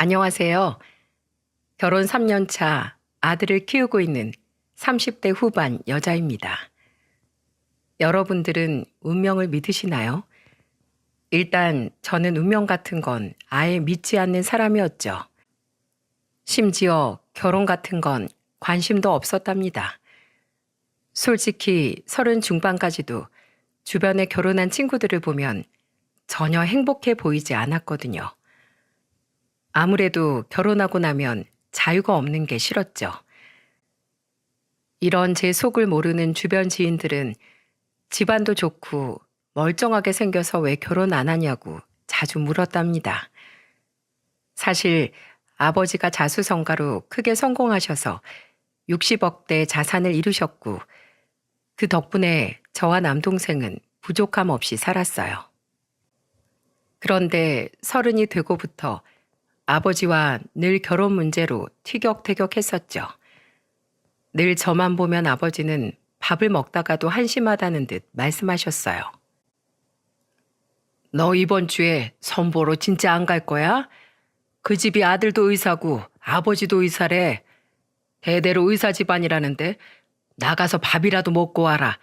안녕하세요. 결혼 3년 차 아들을 키우고 있는 30대 후반 여자입니다. 여러분들은 운명을 믿으시나요? 일단 저는 운명 같은 건 아예 믿지 않는 사람이었죠. 심지어 결혼 같은 건 관심도 없었답니다. 솔직히 30 중반까지도 주변에 결혼한 친구들을 보면 전혀 행복해 보이지 않았거든요. 아무래도 결혼하고 나면 자유가 없는 게 싫었죠. 이런 제 속을 모르는 주변 지인들은 집안도 좋고 멀쩡하게 생겨서 왜 결혼 안 하냐고 자주 물었답니다. 사실 아버지가 자수성가로 크게 성공하셔서 60억대 자산을 이루셨고 그 덕분에 저와 남동생은 부족함 없이 살았어요. 그런데 30이 되고부터 아버지와 늘 결혼 문제로 티격태격했었죠. 늘 저만 보면 아버지는 밥을 먹다가도 한심하다는 듯 말씀하셨어요. 너 이번 주에 선보러 진짜 안 갈 거야? 그 집이 아들도 의사고 아버지도 의사래. 대대로 의사 집안이라는데 나가서 밥이라도 먹고 와라.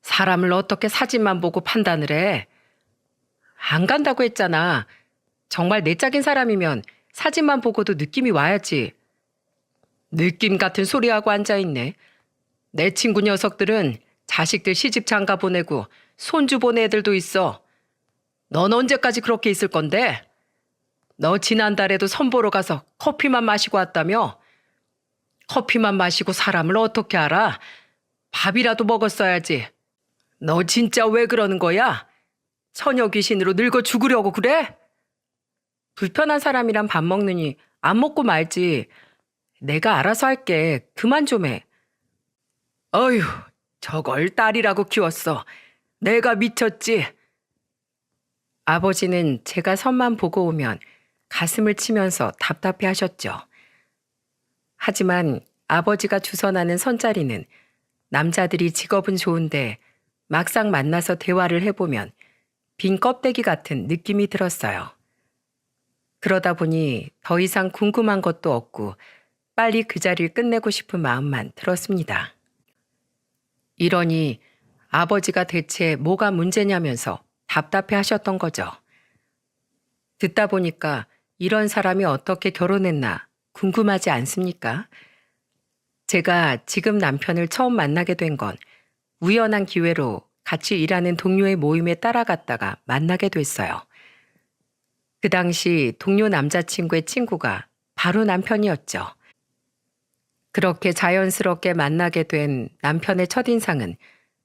사람을 어떻게 사진만 보고 판단을 해? 안 간다고 했잖아. 정말 내 짝인 사람이면 사진만 보고도 느낌이 와야지. 느낌 같은 소리하고 앉아있네. 내 친구 녀석들은 자식들 시집 장가 보내고 손주 보내 애들도 있어. 넌 언제까지 그렇게 있을 건데? 너 지난달에도 선보러 가서 커피만 마시고 왔다며? 커피만 마시고 사람을 어떻게 알아? 밥이라도 먹었어야지. 너 진짜 왜 그러는 거야? 처녀 귀신으로 늙어 죽으려고 그래? 불편한 사람이랑 밥 먹느니 안 먹고 말지. 내가 알아서 할게. 그만 좀 해. 어휴, 저걸 딸이라고 키웠어. 내가 미쳤지. 아버지는 제가 선만 보고 오면 가슴을 치면서 답답해 하셨죠. 하지만 아버지가 주선하는 선자리는 남자들이 직업은 좋은데 막상 만나서 대화를 해보면 빈 껍데기 같은 느낌이 들었어요. 그러다 보니 더 이상 궁금한 것도 없고 빨리 그 자리를 끝내고 싶은 마음만 들었습니다. 이러니 아버지가 대체 뭐가 문제냐면서 답답해 하셨던 거죠. 듣다 보니까 이런 사람이 어떻게 결혼했나 궁금하지 않습니까? 제가 지금 남편을 처음 만나게 된 건 우연한 기회로 같이 일하는 동료의 모임에 따라갔다가 만나게 됐어요. 그 당시 동료 남자친구의 친구가 바로 남편이었죠. 그렇게 자연스럽게 만나게 된 남편의 첫인상은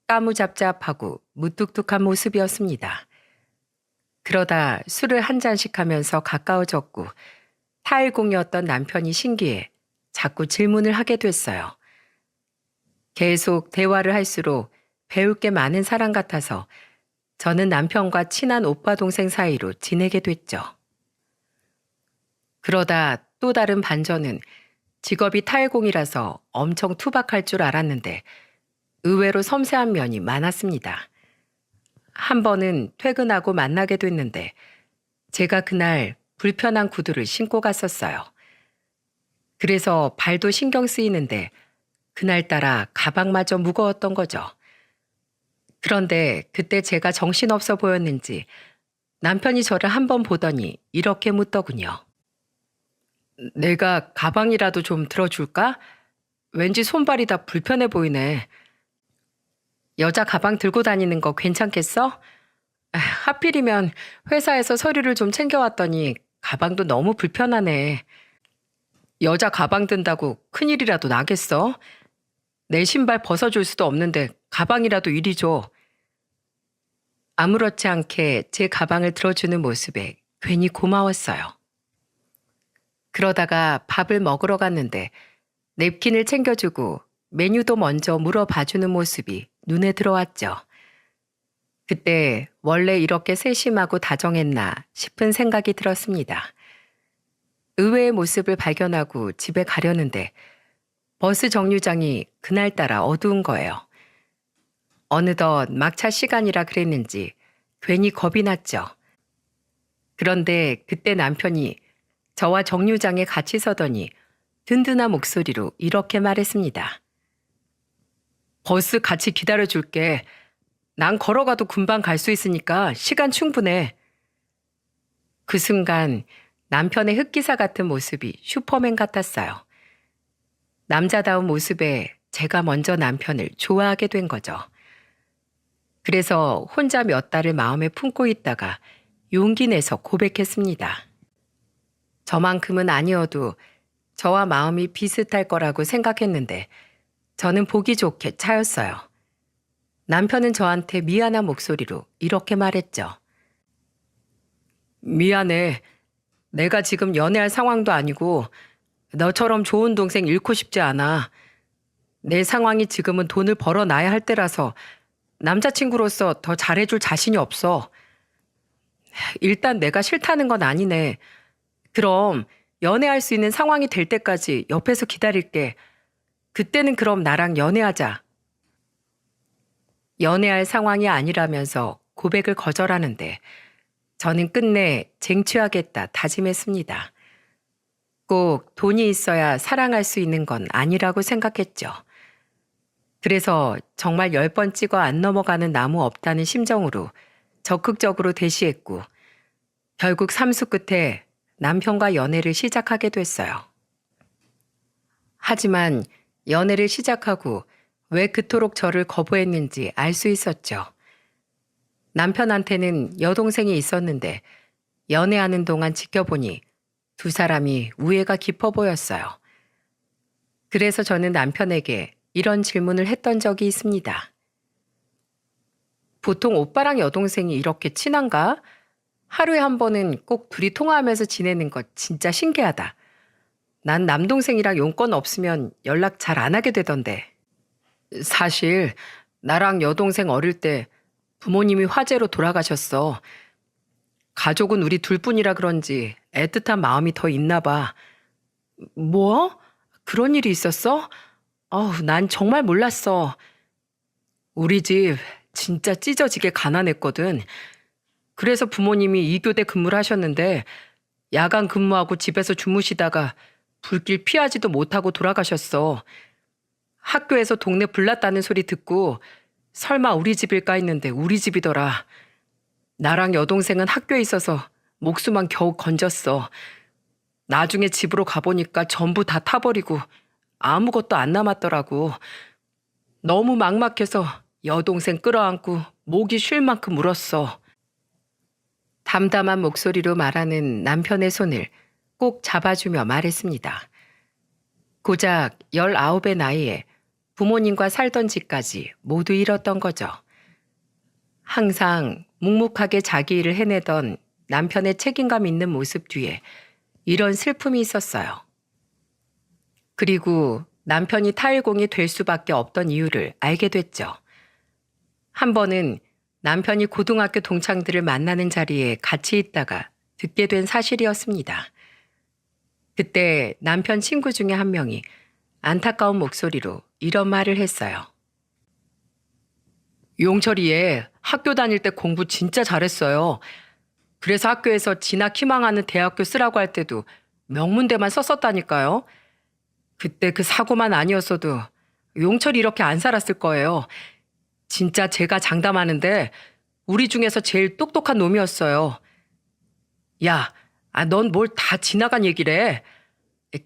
까무잡잡하고 무뚝뚝한 모습이었습니다. 그러다 술을 한 잔씩 하면서 가까워졌고 타일공이었던 남편이 신기해 자꾸 질문을 하게 됐어요. 계속 대화를 할수록 배울 게 많은 사람 같아서 저는 남편과 친한 오빠 동생 사이로 지내게 됐죠. 그러다 또 다른 반전은 직업이 타일공이라서 엄청 투박할 줄 알았는데 의외로 섬세한 면이 많았습니다. 한 번은 퇴근하고 만나게 됐는데 제가 그날 불편한 구두를 신고 갔었어요. 그래서 발도 신경 쓰이는데 그날따라 가방마저 무거웠던 거죠. 그런데 그때 제가 정신없어 보였는지 남편이 저를 한 번 보더니 이렇게 묻더군요. 내가 가방이라도 좀 들어줄까? 왠지 손발이 다 불편해 보이네. 여자 가방 들고 다니는 거 괜찮겠어? 하필이면 회사에서 서류를 좀 챙겨왔더니 가방도 너무 불편하네. 여자 가방 든다고 큰일이라도 나겠어? 내 신발 벗어줄 수도 없는데 가방이라도 이리 줘. 아무렇지 않게 제 가방을 들어주는 모습에 괜히 고마웠어요. 그러다가 밥을 먹으러 갔는데 냅킨을 챙겨주고 메뉴도 먼저 물어봐주는 모습이 눈에 들어왔죠. 그때 원래 이렇게 세심하고 다정했나 싶은 생각이 들었습니다. 의외의 모습을 발견하고 집에 가려는데 버스 정류장이 그날따라 어두운 거예요. 어느덧 막차 시간이라 그랬는지 괜히 겁이 났죠. 그런데 그때 남편이 저와 정류장에 같이 서더니 든든한 목소리로 이렇게 말했습니다. 버스 같이 기다려줄게. 난 걸어가도 금방 갈 수 있으니까 시간 충분해. 그 순간 남편의 흑기사 같은 모습이 슈퍼맨 같았어요. 남자다운 모습에 제가 먼저 남편을 좋아하게 된 거죠. 그래서 혼자 몇 달을 마음에 품고 있다가 용기 내서 고백했습니다. 저만큼은 아니어도 저와 마음이 비슷할 거라고 생각했는데 저는 보기 좋게 차였어요. 남편은 저한테 미안한 목소리로 이렇게 말했죠. 미안해. 내가 지금 연애할 상황도 아니고 너처럼 좋은 동생 잃고 싶지 않아. 내 상황이 지금은 돈을 벌어놔야 할 때라서 남자친구로서 더 잘해줄 자신이 없어. 일단 내가 싫다는 건 아니네. 그럼 연애할 수 있는 상황이 될 때까지 옆에서 기다릴게. 그때는 그럼 나랑 연애하자. 연애할 상황이 아니라면서 고백을 거절하는데 저는 끝내 쟁취하겠다 다짐했습니다. 꼭 돈이 있어야 사랑할 수 있는 건 아니라고 생각했죠. 그래서 정말 10번 찍어 안 넘어가는 나무 없다는 심정으로 적극적으로 대시했고 결국 삼수 끝에 남편과 연애를 시작하게 됐어요. 하지만 연애를 시작하고 왜 그토록 저를 거부했는지 알 수 있었죠. 남편한테는 여동생이 있었는데 연애하는 동안 지켜보니 두 사람이 우애가 깊어 보였어요. 그래서 저는 남편에게 이런 질문을 했던 적이 있습니다. 보통 오빠랑 여동생이 이렇게 친한가? 하루에 한 번은 꼭 둘이 통화하면서 지내는 것 진짜 신기하다. 난 남동생이랑 용건 없으면 연락 잘 안 하게 되던데. 사실 나랑 여동생 어릴 때 부모님이 화재로 돌아가셨어. 가족은 우리 둘뿐이라 그런지 애틋한 마음이 더 있나 봐. 뭐? 그런 일이 있었어? 난 정말 몰랐어. 우리 집 진짜 찢어지게 가난했거든. 그래서 부모님이 2교대 근무를 하셨는데 야간 근무하고 집에서 주무시다가 불길 피하지도 못하고 돌아가셨어. 학교에서 동네 불났다는 소리 듣고 설마 우리 집일까 했는데 우리 집이더라. 나랑 여동생은 학교에 있어서 목숨만 겨우 건졌어. 나중에 집으로 가보니까 전부 다 타버리고 아무것도 안 남았더라고. 너무 막막해서 여동생 끌어안고 목이 쉴 만큼 울었어. 담담한 목소리로 말하는 남편의 손을 꼭 잡아주며 말했습니다. 고작 19의 나이에 부모님과 살던 집까지 모두 잃었던 거죠. 항상 묵묵하게 자기 일을 해내던 남편의 책임감 있는 모습 뒤에 이런 슬픔이 있었어요. 그리고 남편이 타일공이 될 수밖에 없던 이유를 알게 됐죠. 한 번은 남편이 고등학교 동창들을 만나는 자리에 같이 있다가 듣게 된 사실이었습니다. 그때 남편 친구 중에 한 명이 안타까운 목소리로 이런 말을 했어요. 용철이 얘 학교 다닐 때 공부 진짜 잘했어요. 그래서 학교에서 진학 희망하는 대학교 쓰라고 할 때도 명문대만 썼었다니까요. 그때 그 사고만 아니었어도 용철이 이렇게 안 살았을 거예요. 진짜 제가 장담하는데 우리 중에서 제일 똑똑한 놈이었어요. 야, 넌 뭘 다 지나간 얘기래.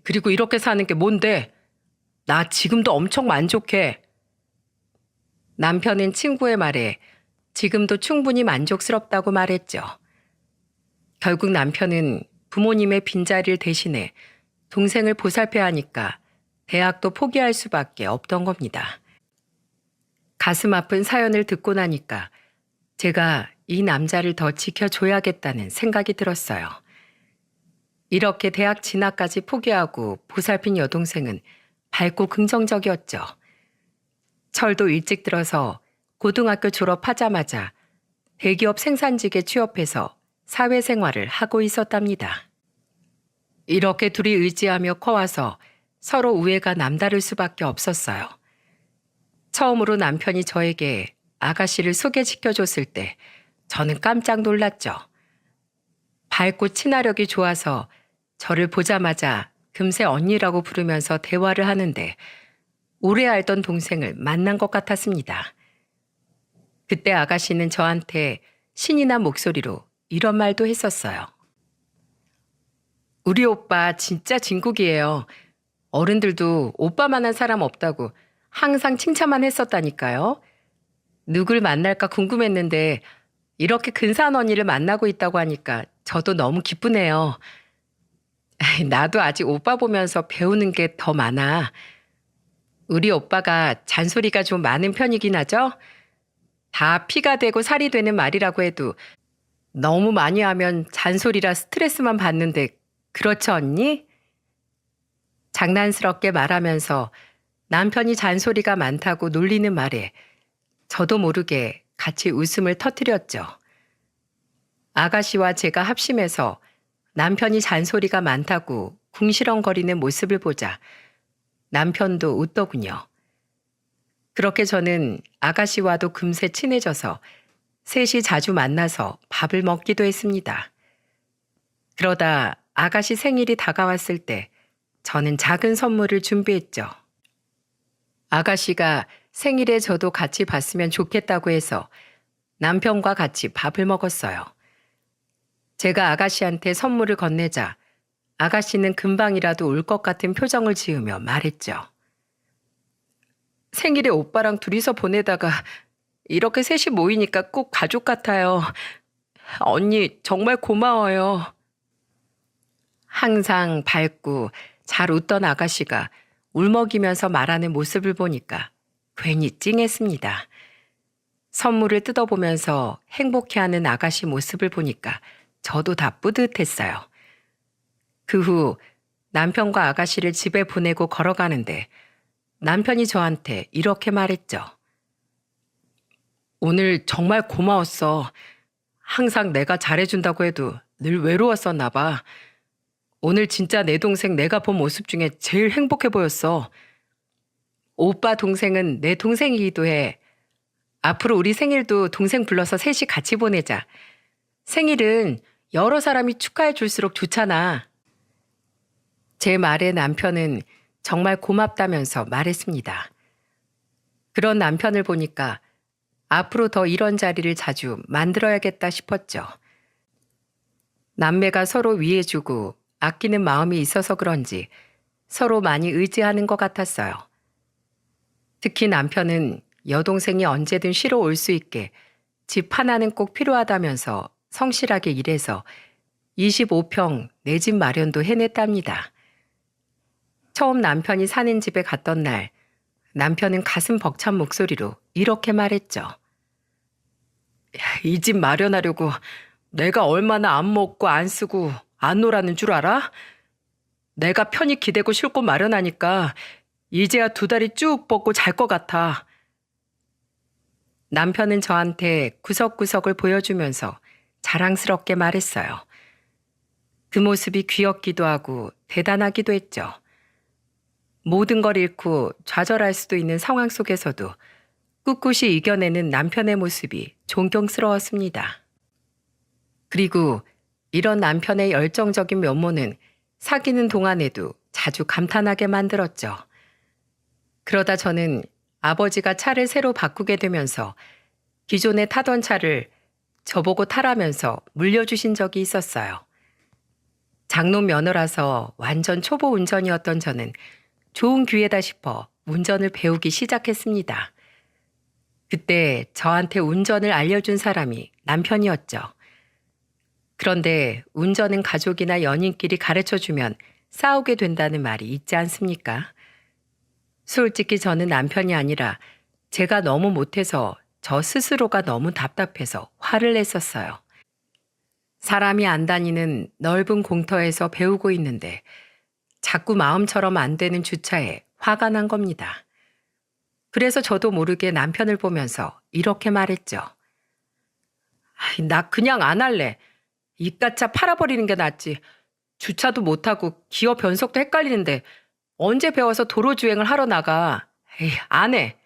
그리고 이렇게 사는 게 뭔데? 나 지금도 엄청 만족해. 남편은 친구의 말에 지금도 충분히 만족스럽다고 말했죠. 결국 남편은 부모님의 빈자리를 대신해 동생을 보살펴야 하니까 대학도 포기할 수밖에 없던 겁니다. 가슴 아픈 사연을 듣고 나니까 제가 이 남자를 더 지켜줘야겠다는 생각이 들었어요. 이렇게 대학 진학까지 포기하고 보살핀 여동생은 밝고 긍정적이었죠. 철도 일찍 들어서 고등학교 졸업하자마자 대기업 생산직에 취업해서 사회생활을 하고 있었답니다. 이렇게 둘이 의지하며 커와서 서로 우애가 남다를 수밖에 없었어요. 처음으로 남편이 저에게 아가씨를 소개시켜줬을 때 저는 깜짝 놀랐죠. 밝고 친화력이 좋아서 저를 보자마자 금세 언니라고 부르면서 대화를 하는데 오래 알던 동생을 만난 것 같았습니다. 그때 아가씨는 저한테 신이 난 목소리로 이런 말도 했었어요. 우리 오빠 진짜 진국이에요. 어른들도 오빠만한 사람 없다고 항상 칭찬만 했었다니까요. 누굴 만날까 궁금했는데 이렇게 근사한 언니를 만나고 있다고 하니까 저도 너무 기쁘네요. 나도 아직 오빠 보면서 배우는 게 더 많아. 우리 오빠가 잔소리가 좀 많은 편이긴 하죠? 다 피가 되고 살이 되는 말이라고 해도 너무 많이 하면 잔소리라 스트레스만 받는데 그렇죠, 언니? 장난스럽게 말하면서 남편이 잔소리가 많다고 놀리는 말에 저도 모르게 같이 웃음을 터뜨렸죠. 아가씨와 제가 합심해서 남편이 잔소리가 많다고 궁시렁거리는 모습을 보자 남편도 웃더군요. 그렇게 저는 아가씨와도 금세 친해져서 셋이 자주 만나서 밥을 먹기도 했습니다. 그러다 아가씨 생일이 다가왔을 때 저는 작은 선물을 준비했죠. 아가씨가 생일에 저도 같이 봤으면 좋겠다고 해서 남편과 같이 밥을 먹었어요. 제가 아가씨한테 선물을 건네자 아가씨는 금방이라도 울 것 같은 표정을 지으며 말했죠. 생일에 오빠랑 둘이서 보내다가 이렇게 셋이 모이니까 꼭 가족 같아요. 언니 정말 고마워요. 항상 밝고 잘 웃던 아가씨가 울먹이면서 말하는 모습을 보니까 괜히 찡했습니다. 선물을 뜯어보면서 행복해하는 아가씨 모습을 보니까 저도 다 뿌듯했어요. 그 후 남편과 아가씨를 집에 보내고 걸어가는데 남편이 저한테 이렇게 말했죠. 오늘 정말 고마웠어. 항상 내가 잘해준다고 해도 늘 외로웠었나 봐. 오늘 진짜 내 동생 내가 본 모습 중에 제일 행복해 보였어. 오빠 동생은 내 동생이기도 해. 앞으로 우리 생일도 동생 불러서 셋이 같이 보내자. 생일은 여러 사람이 축하해 줄수록 좋잖아. 제 말에 남편은 정말 고맙다면서 말했습니다. 그런 남편을 보니까 앞으로 더 이런 자리를 자주 만들어야겠다 싶었죠. 남매가 서로 위해주고 아끼는 마음이 있어서 그런지 서로 많이 의지하는 것 같았어요. 특히 남편은 여동생이 언제든 쉬러 올 수 있게 집 하나는 꼭 필요하다면서 성실하게 일해서 25평 내 집 마련도 해냈답니다. 처음 남편이 사는 집에 갔던 날 남편은 가슴 벅찬 목소리로 이렇게 말했죠. 이 집 마련하려고 내가 얼마나 안 먹고 안 쓰고 안 놀았는 줄 알아? 내가 편히 기대고 쉴 곳 마련하니까 이제야 두 다리 쭉 뻗고 잘 것 같아. 남편은 저한테 구석구석을 보여주면서 자랑스럽게 말했어요. 그 모습이 귀엽기도 하고 대단하기도 했죠. 모든 걸 잃고 좌절할 수도 있는 상황 속에서도 꿋꿋이 이겨내는 남편의 모습이 존경스러웠습니다. 그리고 이런 남편의 열정적인 면모는 사귀는 동안에도 자주 감탄하게 만들었죠. 그러다 저는 아버지가 차를 새로 바꾸게 되면서 기존에 타던 차를 저보고 타라면서 물려주신 적이 있었어요. 장롱 면허라서 완전 초보 운전이었던 저는 좋은 기회다 싶어 운전을 배우기 시작했습니다. 그때 저한테 운전을 알려준 사람이 남편이었죠. 그런데 운전은 가족이나 연인끼리 가르쳐주면 싸우게 된다는 말이 있지 않습니까? 솔직히 저는 남편이 아니라 제가 너무 못해서 저 스스로가 너무 답답해서 화를 냈었어요. 사람이 안 다니는 넓은 공터에서 배우고 있는데 자꾸 마음처럼 안 되는 주차에 화가 난 겁니다. 그래서 저도 모르게 남편을 보면서 이렇게 말했죠. 나 그냥 안 할래. 이깟차 팔아버리는 게 낫지. 주차도 못하고 기어 변속도 헷갈리는데 언제 배워서 도로 주행을 하러 나가. 에이, 안 해.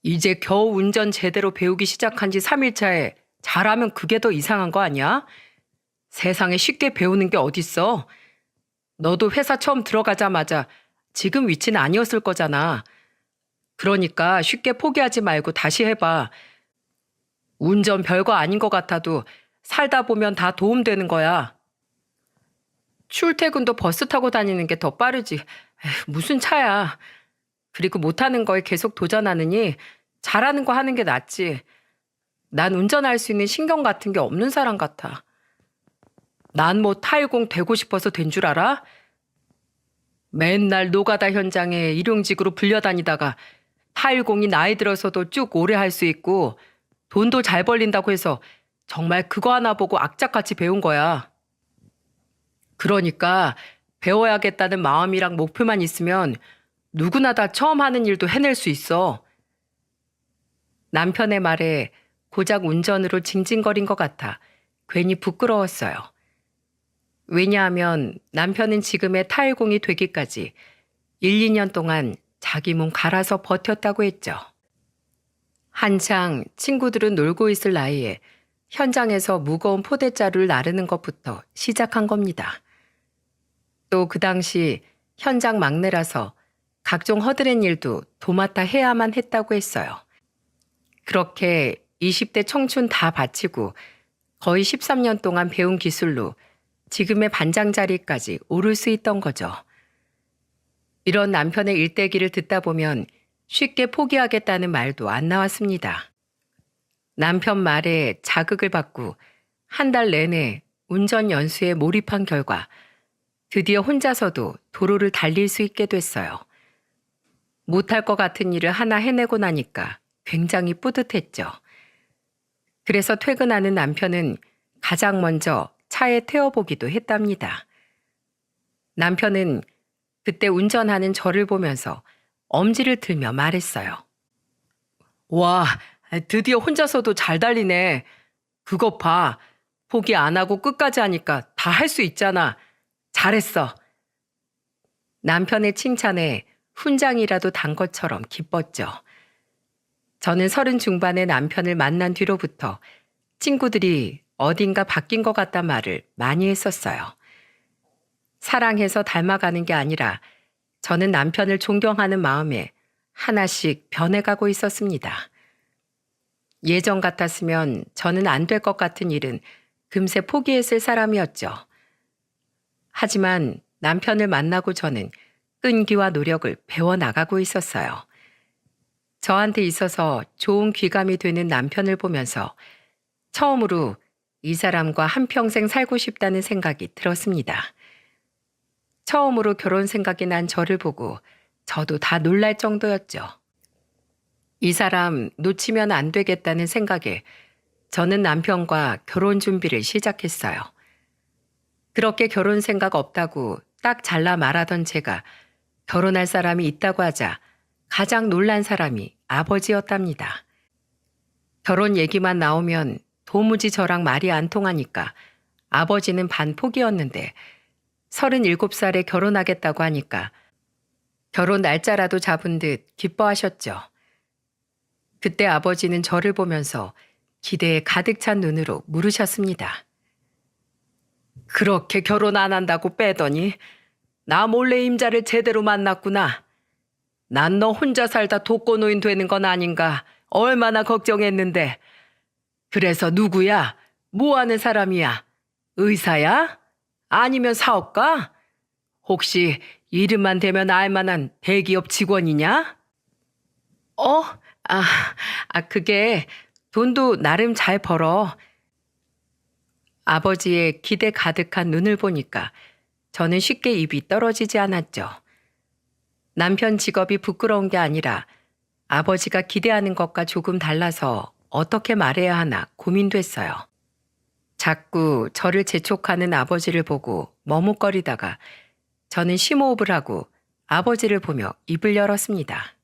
이제 겨우 운전 제대로 배우기 시작한 지 3일 차에 잘하면 그게 더 이상한 거 아니야? 세상에 쉽게 배우는 게 어딨어. 너도 회사 처음 들어가자마자 지금 위치는 아니었을 거잖아. 그러니까 쉽게 포기하지 말고 다시 해봐. 운전 별거 아닌 것 같아도 살다 보면 다 도움되는 거야. 출퇴근도 버스 타고 다니는 게 더 빠르지. 에휴, 무슨 차야. 그리고 못하는 거에 계속 도전하느니 잘하는 거 하는 게 낫지. 난 운전할 수 있는 신경 같은 게 없는 사람 같아. 난 뭐 타일공 되고 싶어서 된 줄 알아? 맨날 노가다 현장에 일용직으로 불려다니다가 타일공이 나이 들어서도 쭉 오래 할 수 있고 돈도 잘 벌린다고 해서 정말 그거 하나 보고 악착같이 배운 거야. 그러니까 배워야겠다는 마음이랑 목표만 있으면 누구나 다 처음 하는 일도 해낼 수 있어. 남편의 말에 고작 운전으로 징징거린 것 같아 괜히 부끄러웠어요. 왜냐하면 남편은 지금의 타일공이 되기까지 1, 2년 동안 자기 몸 갈아서 버텼다고 했죠. 한창 친구들은 놀고 있을 나이에 현장에서 무거운 포대자루를 나르는 것부터 시작한 겁니다. 또 그 당시 현장 막내라서 각종 허드렛 일도 도맡아 해야만 했다고 했어요. 그렇게 20대 청춘 다 바치고 거의 13년 동안 배운 기술로 지금의 반장 자리까지 오를 수 있던 거죠. 이런 남편의 일대기를 듣다 보면 쉽게 포기하겠다는 말도 안 나왔습니다. 남편 말에 자극을 받고 한 달 내내 운전 연수에 몰입한 결과 드디어 혼자서도 도로를 달릴 수 있게 됐어요. 못할 것 같은 일을 하나 해내고 나니까 굉장히 뿌듯했죠. 그래서 퇴근하는 남편은 가장 먼저 차에 태워보기도 했답니다. 남편은 그때 운전하는 저를 보면서 엄지를 들며 말했어요. 와, 드디어 혼자서도 잘 달리네. 그것 봐. 포기 안 하고 끝까지 하니까 다 할 수 있잖아. 잘했어. 남편의 칭찬에 훈장이라도 단 것처럼 기뻤죠. 저는 30 중반의 남편을 만난 뒤로부터 친구들이 어딘가 바뀐 것 같단 말을 많이 했었어요. 사랑해서 닮아가는 게 아니라 저는 남편을 존경하는 마음에 하나씩 변해가고 있었습니다. 예전 같았으면 저는 안 될 것 같은 일은 금세 포기했을 사람이었죠. 하지만 남편을 만나고 저는 끈기와 노력을 배워나가고 있었어요. 저한테 있어서 좋은 귀감이 되는 남편을 보면서 처음으로 이 사람과 한평생 살고 싶다는 생각이 들었습니다. 처음으로 결혼 생각이 난 저를 보고 저도 다 놀랄 정도였죠. 이 사람 놓치면 안 되겠다는 생각에 저는 남편과 결혼 준비를 시작했어요. 그렇게 결혼 생각 없다고 딱 잘라 말하던 제가 결혼할 사람이 있다고 하자 가장 놀란 사람이 아버지였답니다. 결혼 얘기만 나오면 도무지 저랑 말이 안 통하니까 아버지는 반포기였는데 37살에 결혼하겠다고 하니까 결혼 날짜라도 잡은 듯 기뻐하셨죠. 그때 아버지는 저를 보면서 기대에 가득 찬 눈으로 물으셨습니다. 그렇게 결혼 안 한다고 빼더니 나 몰래 임자를 제대로 만났구나. 난 너 혼자 살다 독거노인 되는 건 아닌가 얼마나 걱정했는데. 그래서 누구야? 뭐 하는 사람이야? 의사야? 아니면 사업가? 혹시 이름만 대면 알만한 대기업 직원이냐? 어? 그게 돈도 나름 잘 벌어. 아버지의 기대 가득한 눈을 보니까 저는 쉽게 입이 떨어지지 않았죠. 남편 직업이 부끄러운 게 아니라 아버지가 기대하는 것과 조금 달라서 어떻게 말해야 하나 고민됐어요. 자꾸 저를 재촉하는 아버지를 보고 머뭇거리다가 저는 심호흡을 하고 아버지를 보며 입을 열었습니다.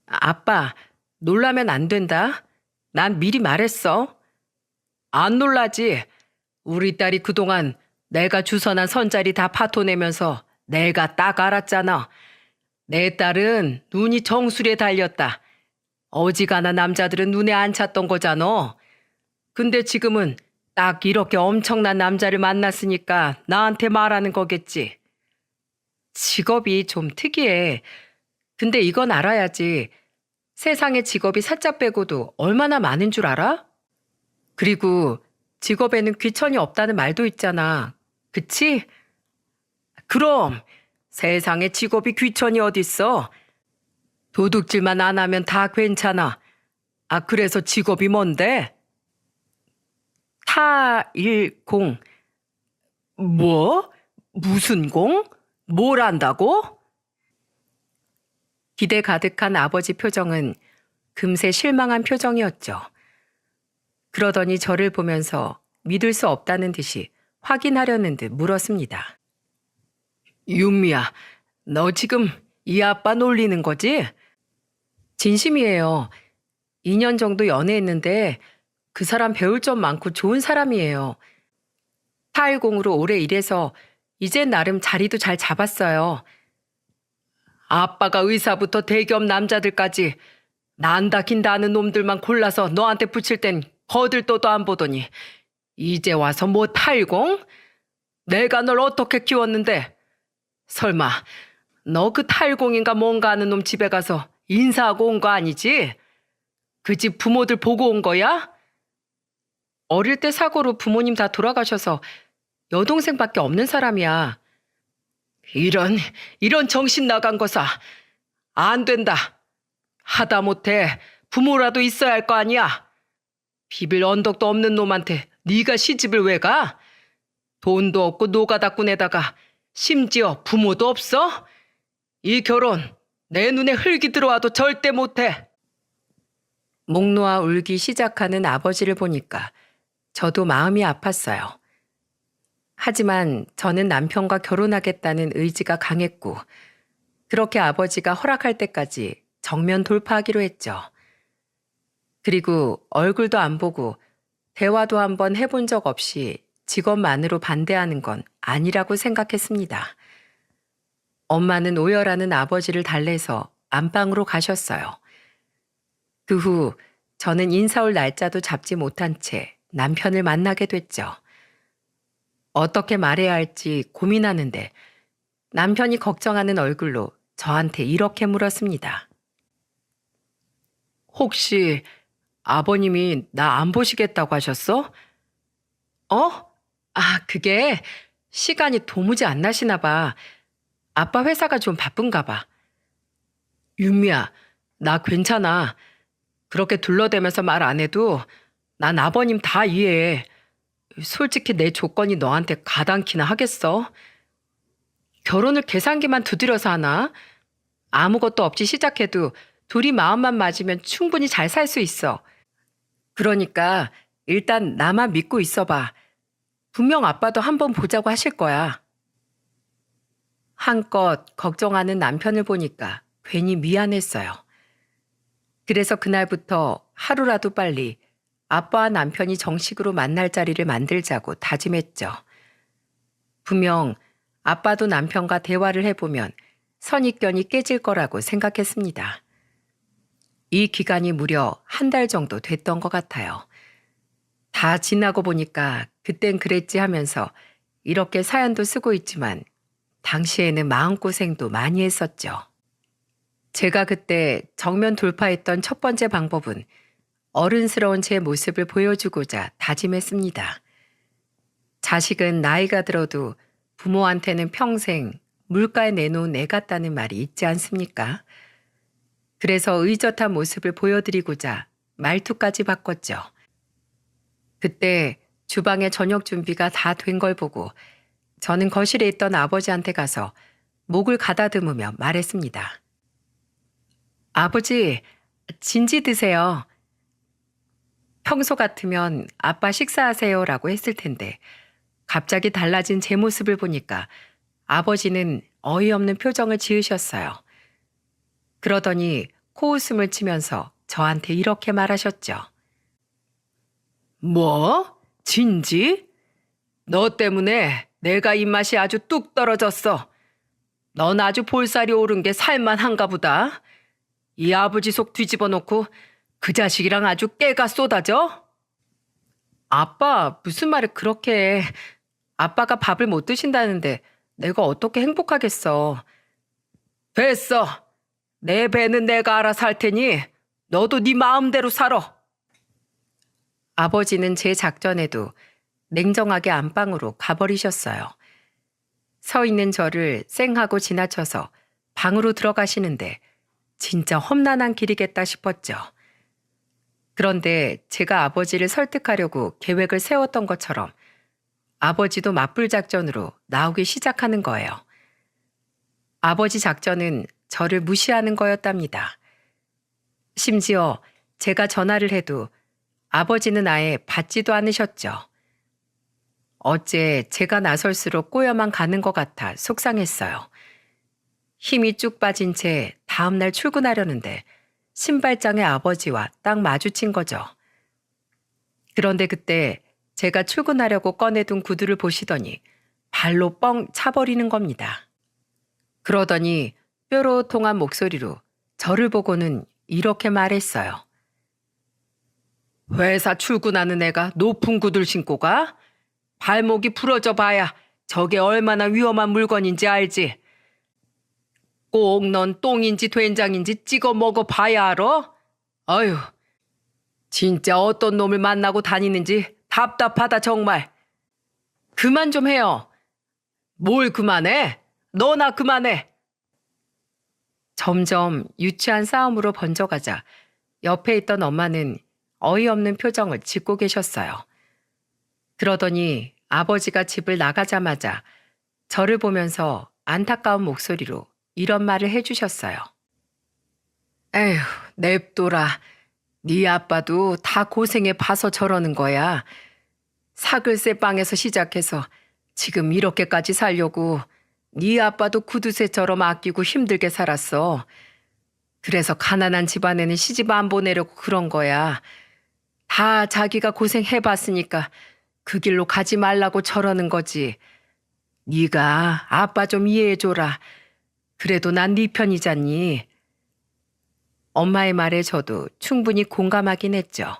아빠, 놀라면 안 된다. 난 미리 말했어. 안 놀라지. 우리 딸이 그동안 내가 주선한 선자리 다 파토내면서 내가 딱 알았잖아. 내 딸은 눈이 정수리에 달렸다. 어지간한 남자들은 눈에 안 찼던 거잖아. 근데 지금은 딱 이렇게 엄청난 남자를 만났으니까 나한테 말하는 거겠지. 직업이 좀 특이해. 근데 이건 알아야지. 세상에 직업이 사자 빼고도 얼마나 많은 줄 알아? 그리고 직업에는 귀천이 없다는 말도 있잖아. 그치? 그럼 세상에 직업이 귀천이 어딨어? 도둑질만 안 하면 다 괜찮아. 아, 그래서 직업이 뭔데? 타일공. 뭐? 무슨 공? 뭘 안다고? 기대 가득한 아버지 표정은 금세 실망한 표정이었죠. 그러더니 저를 보면서 믿을 수 없다는 듯이 확인하려는 듯 물었습니다. 윤미야, 너 지금 이 아빠 놀리는 거지? 진심이에요. 2년 정도 연애했는데 그 사람 배울 점 많고 좋은 사람이에요. 타일공으로 오래 일해서 이젠 나름 자리도 잘 잡았어요. 아빠가 의사부터 대기업 남자들까지 난다 긴다 하는 놈들만 골라서 너한테 붙일 땐 거들떠도 안 보더니 이제 와서 뭐 탈공? 내가 널 어떻게 키웠는데? 설마 너 그 탈공인가 뭔가 하는 놈 집에 가서 인사하고 온 거 아니지? 그 집 부모들 보고 온 거야? 어릴 때 사고로 부모님 다 돌아가셔서 여동생밖에 없는 사람이야. 이런 정신 나간 거사. 안 된다. 하다못해 부모라도 있어야 할 거 아니야. 비빌 언덕도 없는 놈한테 네가 시집을 왜 가? 돈도 없고 노가다꾼에다가 심지어 부모도 없어? 이 결혼 내 눈에 흙이 들어와도 절대 못해. 목 놓아 울기 시작하는 아버지를 보니까 저도 마음이 아팠어요. 하지만 저는 남편과 결혼하겠다는 의지가 강했고 그렇게 아버지가 허락할 때까지 정면 돌파하기로 했죠. 그리고 얼굴도 안 보고 대화도 한번 해본 적 없이 직업만으로 반대하는 건 아니라고 생각했습니다. 엄마는 오열하는 아버지를 달래서 안방으로 가셨어요. 그 후 저는 인사올 날짜도 잡지 못한 채 남편을 만나게 됐죠. 어떻게 말해야 할지 고민하는데 남편이 걱정하는 얼굴로 저한테 이렇게 물었습니다. 혹시 아버님이 나 안 보시겠다고 하셨어? 그게 시간이 도무지 안 나시나 봐. 아빠 회사가 좀 바쁜가 봐. 윤미야, 나 괜찮아. 그렇게 둘러대면서 말 안 해도 난 아버님 다 이해해. 솔직히 내 조건이 너한테 가당키나 하겠어? 결혼을 계산기만 두드려서 하나? 아무것도 없이 시작해도 둘이 마음만 맞으면 충분히 잘 살 수 있어. 그러니까 일단 나만 믿고 있어봐. 분명 아빠도 한번 보자고 하실 거야. 한껏 걱정하는 남편을 보니까 괜히 미안했어요. 그래서 그날부터 하루라도 빨리 아빠와 남편이 정식으로 만날 자리를 만들자고 다짐했죠. 분명 아빠도 남편과 대화를 해보면 선입견이 깨질 거라고 생각했습니다. 이 기간이 무려 한 달 정도 됐던 것 같아요. 다 지나고 보니까 그땐 그랬지 하면서 이렇게 사연도 쓰고 있지만 당시에는 마음고생도 많이 했었죠. 제가 그때 정면 돌파했던 첫 번째 방법은 어른스러운 제 모습을 보여주고자 다짐했습니다. 자식은 나이가 들어도 부모한테는 평생 물가에 내놓은 애 같다는 말이 있지 않습니까? 그래서 의젓한 모습을 보여드리고자 말투까지 바꿨죠. 그때 주방에 저녁 준비가 다 된 걸 보고 저는 거실에 있던 아버지한테 가서 목을 가다듬으며 말했습니다. 아버지, 진지 드세요. 평소 같으면 아빠 식사하세요라고 했을 텐데 갑자기 달라진 제 모습을 보니까 아버지는 어이없는 표정을 지으셨어요. 그러더니 코웃음을 치면서 저한테 이렇게 말하셨죠. 뭐? 진지? 너 때문에 내가 입맛이 아주 뚝 떨어졌어. 넌 아주 볼살이 오른 게 살만한가 보다. 이 아버지 속 뒤집어 놓고 그 자식이랑 아주 깨가 쏟아져? 아빠, 무슨 말을 그렇게 해. 아빠가 밥을 못 드신다는데 내가 어떻게 행복하겠어. 됐어. 내 배는 내가 알아서 할 테니 너도 네 마음대로 살아. 아버지는 제 작전에도 냉정하게 안방으로 가버리셨어요. 서 있는 저를 쌩하고 지나쳐서 방으로 들어가시는데 진짜 험난한 길이겠다 싶었죠. 그런데 제가 아버지를 설득하려고 계획을 세웠던 것처럼 아버지도 맞불 작전으로 나오기 시작하는 거예요. 아버지 작전은 저를 무시하는 거였답니다. 심지어 제가 전화를 해도 아버지는 아예 받지도 않으셨죠. 어째 제가 나설수록 꼬여만 가는 것 같아 속상했어요. 힘이 쭉 빠진 채 다음날 출근하려는데 신발장에 아버지와 딱 마주친 거죠. 그런데 그때 제가 출근하려고 꺼내둔 구두를 보시더니 발로 뻥 차버리는 겁니다. 그러더니 뾰로통한 목소리로 저를 보고는 이렇게 말했어요. 회사 출근하는 애가 높은 구두를 신고 가? 발목이 부러져 봐야 저게 얼마나 위험한 물건인지 알지. 꼭 넌 똥인지 된장인지 찍어 먹어 봐야 알아? 어휴, 진짜 어떤 놈을 만나고 다니는지 답답하다 정말. 그만 좀 해요. 뭘 그만해? 너나 그만해. 점점 유치한 싸움으로 번져가자 옆에 있던 엄마는 어이없는 표정을 짓고 계셨어요. 그러더니 아버지가 집을 나가자마자 저를 보면서 안타까운 목소리로 이런 말을 해주셨어요. 에휴, 냅둬라. 네 아빠도 다 고생해 봐서 저러는 거야. 사글세 빵에서 시작해서 지금 이렇게까지 살려고 네 아빠도 구두쇠처럼 아끼고 힘들게 살았어. 그래서 가난한 집안에는 시집 안 보내려고 그런 거야. 다 자기가 고생해봤으니까 그 길로 가지 말라고 저러는 거지. 네가 아빠 좀 이해해줘라. 그래도 난 네 편이잖니. 엄마의 말에 저도 충분히 공감하긴 했죠.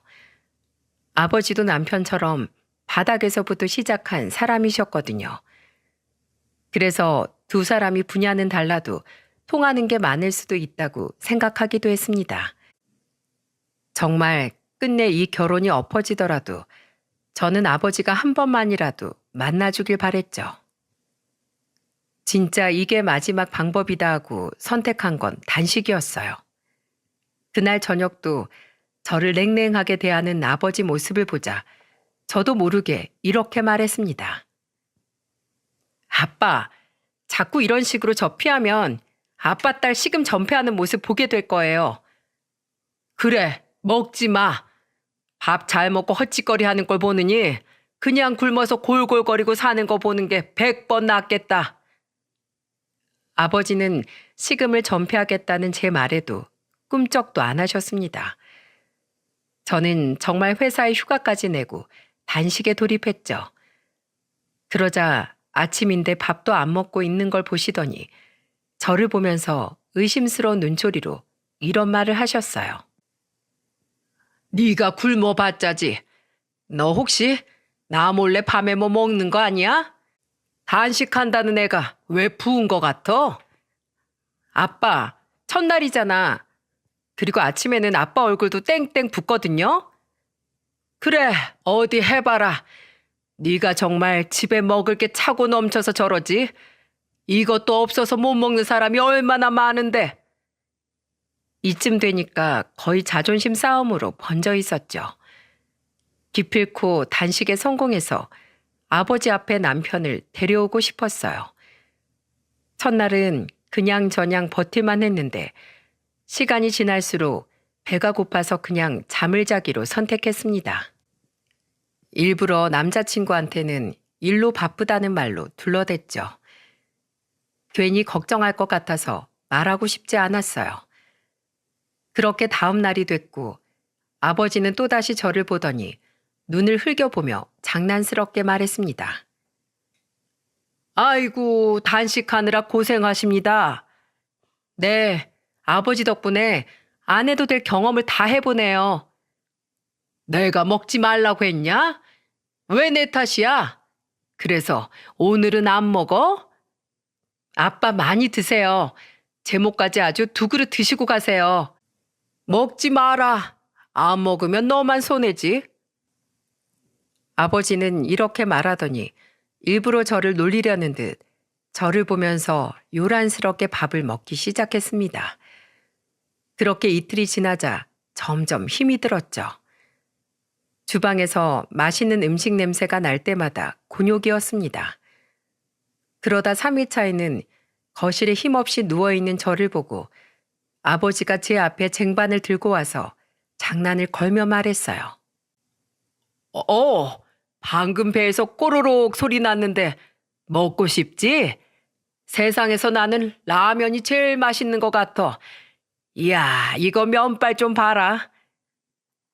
아버지도 남편처럼 바닥에서부터 시작한 사람이셨거든요. 그래서 두 사람이 분야는 달라도 통하는 게 많을 수도 있다고 생각하기도 했습니다. 정말 끝내 이 결혼이 엎어지더라도 저는 아버지가 한 번만이라도 만나주길 바랬죠. 진짜 이게 마지막 방법이다 하고 선택한 건 단식이었어요. 그날 저녁도 저를 냉랭하게 대하는 아버지 모습을 보자 저도 모르게 이렇게 말했습니다. 아빠, 자꾸 이런 식으로 저 피하면 아빠 딸 시금 전폐하는 모습 보게 될 거예요. 그래, 먹지 마. 밥 잘 먹고 헛짓거리 하는 걸 보느니 그냥 굶어서 골골거리고 사는 거 보는 게 100번 낫겠다. 아버지는 식음을 전폐하겠다는 제 말에도 꿈쩍도 안 하셨습니다. 저는 정말 회사에 휴가까지 내고 단식에 돌입했죠. 그러자 아침인데 밥도 안 먹고 있는 걸 보시더니 저를 보면서 의심스러운 눈초리로 이런 말을 하셨어요. 네가 굶어봤자지. 너 혹시 나 몰래 밤에 뭐 먹는 거 아니야? 단식한다는 애가 왜 부은 거 같아? 아빠, 첫날이잖아. 그리고 아침에는 아빠 얼굴도 땡땡 붓거든요. 그래, 어디 해봐라. 네가 정말 집에 먹을 게 차고 넘쳐서 저러지. 이것도 없어서 못 먹는 사람이 얼마나 많은데. 이쯤 되니까 거의 자존심 싸움으로 번져 있었죠. 기필코 단식에 성공해서 아버지 앞에 남편을 데려오고 싶었어요. 첫날은 그냥저냥 버틸만 했는데 시간이 지날수록 배가 고파서 그냥 잠을 자기로 선택했습니다. 일부러 남자친구한테는 일로 바쁘다는 말로 둘러댔죠. 괜히 걱정할 것 같아서 말하고 싶지 않았어요. 그렇게 다음 날이 됐고 아버지는 또다시 저를 보더니 눈을 흘겨보며 장난스럽게 말했습니다. 아이고, 단식하느라 고생하십니다. 네, 아버지 덕분에 안 해도 될 경험을 다 해보네요. 내가 먹지 말라고 했냐? 왜 내 탓이야? 그래서 오늘은 안 먹어? 아빠 많이 드세요. 제목까지 아주 2그릇 드시고 가세요. 먹지 마라. 안 먹으면 너만 손해지. 아버지는 이렇게 말하더니 일부러 저를 놀리려는 듯 저를 보면서 요란스럽게 밥을 먹기 시작했습니다. 그렇게 이틀이 지나자 점점 힘이 들었죠. 주방에서 맛있는 음식 냄새가 날 때마다 곤욕이었습니다. 그러다 3일차에는 거실에 힘없이 누워있는 저를 보고 아버지가 제 앞에 쟁반을 들고 와서 장난을 걸며 말했어요. 방금 배에서 꼬르륵 소리 났는데 먹고 싶지? 세상에서 나는 라면이 제일 맛있는 것 같아. 이야, 이거 면발 좀 봐라.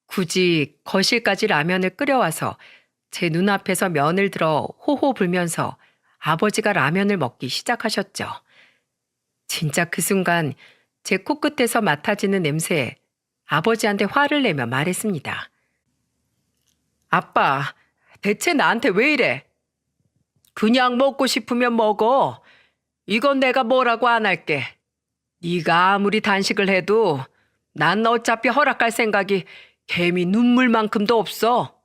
굳이 거실까지 라면을 끓여와서 제 눈앞에서 면을 들어 호호 불면서 아버지가 라면을 먹기 시작하셨죠. 진짜 그 순간 제 코끝에서 맡아지는 냄새에 아버지한테 화를 내며 말했습니다. 아빠, 대체 나한테 왜 이래? 그냥 먹고 싶으면 먹어. 이건 내가 뭐라고 안 할게. 네가 아무리 단식을 해도 난 어차피 허락할 생각이 개미 눈물만큼도 없어.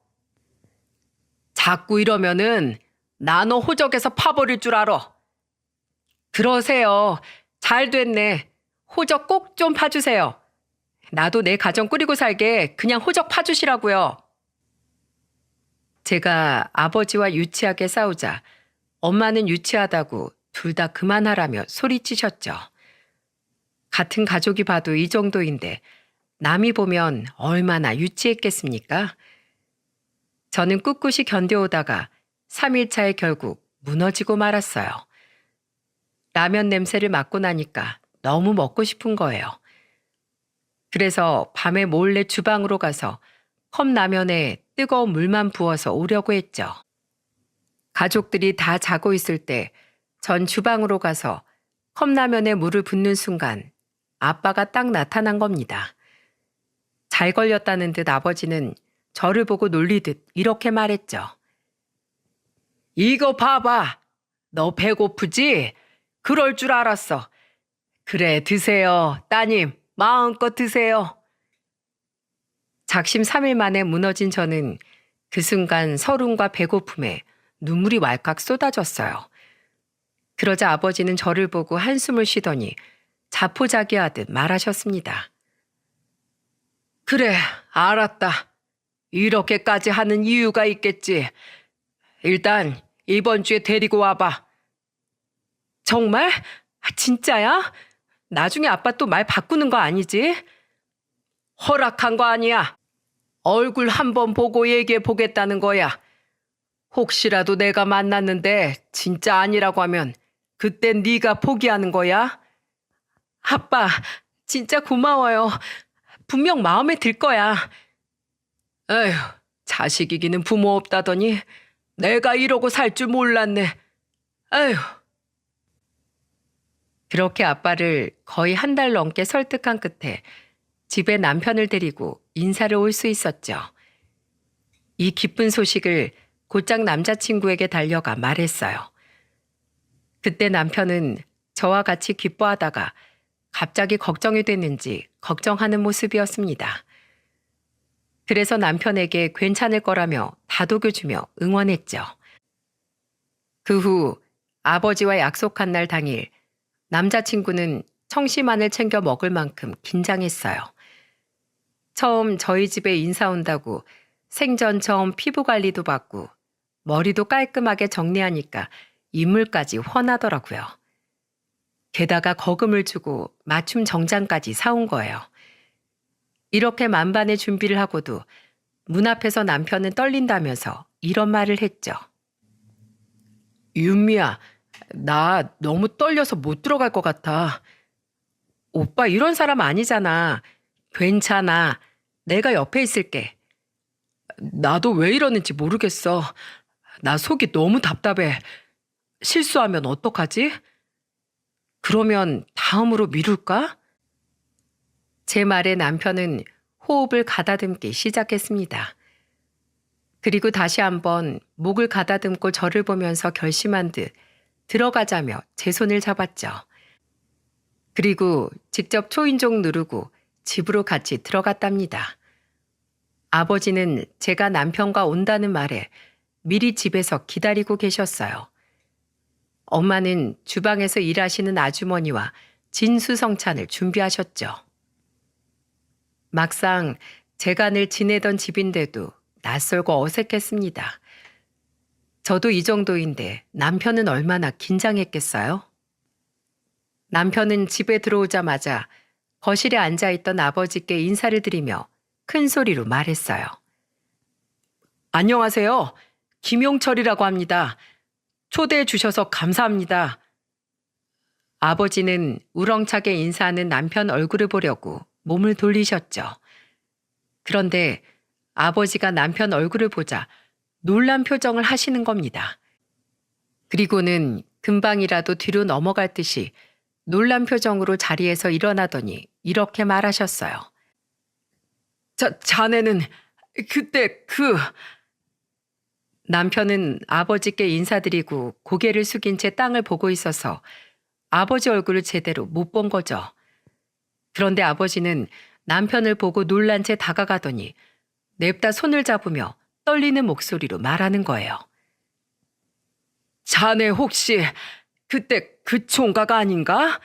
자꾸 이러면은 나 너 호적에서 파버릴 줄 알아. 그러세요. 잘 됐네. 호적 꼭 좀 파주세요. 나도 내 가정 꾸리고 살게 그냥 호적 파주시라고요. 제가 아버지와 유치하게 싸우자 엄마는 유치하다고 둘 다 그만하라며 소리치셨죠. 같은 가족이 봐도 이 정도인데 남이 보면 얼마나 유치했겠습니까? 저는 꿋꿋이 견뎌오다가 3일차에 결국 무너지고 말았어요. 라면 냄새를 맡고 나니까 너무 먹고 싶은 거예요. 그래서 밤에 몰래 주방으로 가서 컵라면에 뜨거운 물만 부어서 오려고 했죠. 가족들이 다 자고 있을 때 전 주방으로 가서 컵라면에 물을 붓는 순간 아빠가 딱 나타난 겁니다. 잘 걸렸다는 듯 아버지는 저를 보고 놀리듯 이렇게 말했죠. 이거 봐봐. 너 배고프지? 그럴 줄 알았어. 그래, 드세요. 따님, 마음껏 드세요. 작심 3일 만에 무너진 저는 그 순간 서름과 배고픔에 눈물이 왈칵 쏟아졌어요. 그러자 아버지는 저를 보고 한숨을 쉬더니 자포자기하듯 말하셨습니다. 그래, 알았다. 이렇게까지 하는 이유가 있겠지. 일단 이번 주에 데리고 와봐. 정말? 진짜야? 나중에 아빠 또 말 바꾸는 거 아니지? 허락한 거 아니야. 얼굴 한번 보고 얘기해 보겠다는 거야. 혹시라도 내가 만났는데 진짜 아니라고 하면 그땐 네가 포기하는 거야? 아빠, 진짜 고마워요. 분명 마음에 들 거야. 에휴, 자식 이기는 부모 없다더니 내가 이러고 살 줄 몰랐네. 에휴. 그렇게 아빠를 거의 1달 넘게 설득한 끝에 집에 남편을 데리고 인사를 올 수 있었죠. 이 기쁜 소식을 곧장 남자친구에게 달려가 말했어요. 그때 남편은 저와 같이 기뻐하다가 갑자기 걱정이 됐는지 걱정하는 모습이었습니다. 그래서 남편에게 괜찮을 거라며 다독여주며 응원했죠. 그 후 아버지와 약속한 날 당일 남자친구는 청심환을 챙겨 먹을 만큼 긴장했어요. 처음 저희 집에 인사 온다고 생전 처음 피부 관리도 받고 머리도 깔끔하게 정리하니까 인물까지 훤하더라고요. 게다가 거금을 주고 맞춤 정장까지 사온 거예요. 이렇게 만반의 준비를 하고도 문 앞에서 남편은 떨린다면서 이런 말을 했죠. 윤미야, 나 너무 떨려서 못 들어갈 것 같아. 오빠 이런 사람 아니잖아. 괜찮아. 내가 옆에 있을게. 나도 왜 이러는지 모르겠어. 나 속이 너무 답답해. 실수하면 어떡하지? 그러면 다음으로 미룰까? 제 말에 남편은 호흡을 가다듬기 시작했습니다. 그리고 다시 한번 목을 가다듬고 저를 보면서 결심한 듯 들어가자며 제 손을 잡았죠. 그리고 직접 초인종 누르고 집으로 같이 들어갔답니다. 아버지는 제가 남편과 온다는 말에 미리 집에서 기다리고 계셨어요. 엄마는 주방에서 일하시는 아주머니와 진수성찬을 준비하셨죠. 막상 제가 늘 지내던 집인데도 낯설고 어색했습니다. 저도 이 정도인데 남편은 얼마나 긴장했겠어요? 남편은 집에 들어오자마자 거실에 앉아있던 아버지께 인사를 드리며 큰 소리로 말했어요. 안녕하세요. 김용철이라고 합니다. 초대해 주셔서 감사합니다. 아버지는 우렁차게 인사하는 남편 얼굴을 보려고 몸을 돌리셨죠. 그런데 아버지가 남편 얼굴을 보자 놀란 표정을 하시는 겁니다. 그리고는 금방이라도 뒤로 넘어갈 듯이 놀란 표정으로 자리에서 일어나더니 이렇게 말하셨어요. 자네는 그때 남편은 아버지께 인사드리고 고개를 숙인 채 땅을 보고 있어서 아버지 얼굴을 제대로 못 본 거죠. 그런데 아버지는 남편을 보고 놀란 채 다가가더니 냅다 손을 잡으며 떨리는 목소리로 말하는 거예요. 자네 혹시 그때 그 총각 아닌가?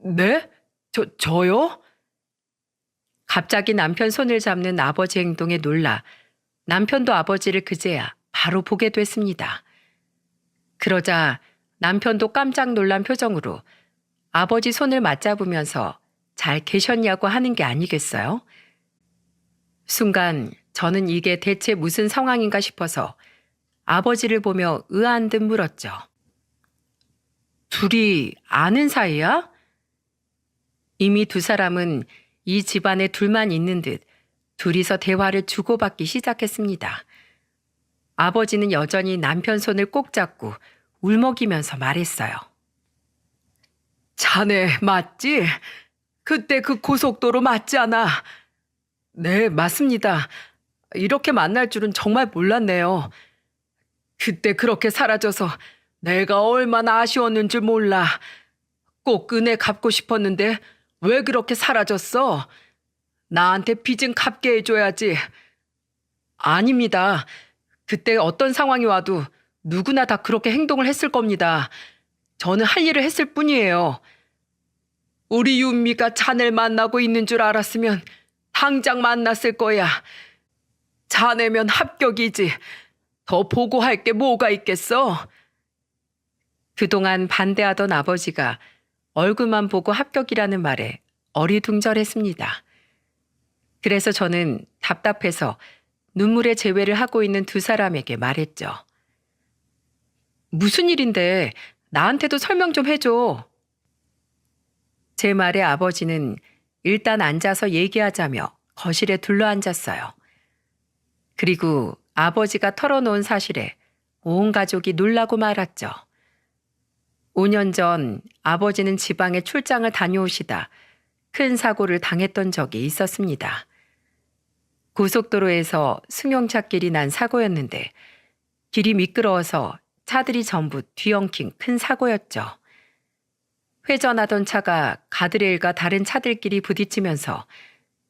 네? 저요? 갑자기 남편 손을 잡는 아버지 행동에 놀라 남편도 아버지를 그제야 바로 보게 됐습니다. 그러자 남편도 깜짝 놀란 표정으로 아버지 손을 맞잡으면서 잘 계셨냐고 하는 게 아니겠어요? 순간 저는 이게 대체 무슨 상황인가 싶어서 아버지를 보며 의아한 듯 물었죠. 둘이 아는 사이야? 이미 두 사람은 이 집안에 둘만 있는 듯 둘이서 대화를 주고받기 시작했습니다. 아버지는 여전히 남편 손을 꼭 잡고 울먹이면서 말했어요. 자네 맞지? 그때 그 고속도로 맞지 않아? 네, 맞습니다. 이렇게 만날 줄은 정말 몰랐네요. 그때 그렇게 사라져서 내가 얼마나 아쉬웠는 줄 몰라. 꼭 은혜 갚고 싶었는데 왜 그렇게 사라졌어? 나한테 빚은 갚게 해줘야지. 아닙니다. 그때 어떤 상황이 와도 누구나 다 그렇게 행동을 했을 겁니다. 저는 할 일을 했을 뿐이에요. 우리 윤미가 자네를 만나고 있는 줄 알았으면 당장 만났을 거야. 자네면 합격이지. 더 보고할 게 뭐가 있겠어? 그동안 반대하던 아버지가 얼굴만 보고 합격이라는 말에 어리둥절했습니다. 그래서 저는 답답해서 눈물의 제외를 하고 있는 두 사람에게 말했죠. 무슨 일인데 나한테도 설명 좀 해줘. 제 말에 아버지는 일단 앉아서 얘기하자며 거실에 둘러앉았어요. 그리고 아버지가 털어놓은 사실에 온 가족이 놀라고 말았죠. 5년 전 아버지는 지방에 출장을 다녀오시다 큰 사고를 당했던 적이 있었습니다. 고속도로에서 승용차끼리 난 사고였는데 길이 미끄러워서 차들이 전부 뒤엉킨 큰 사고였죠. 회전하던 차가 가드레일과 다른 차들끼리 부딪히면서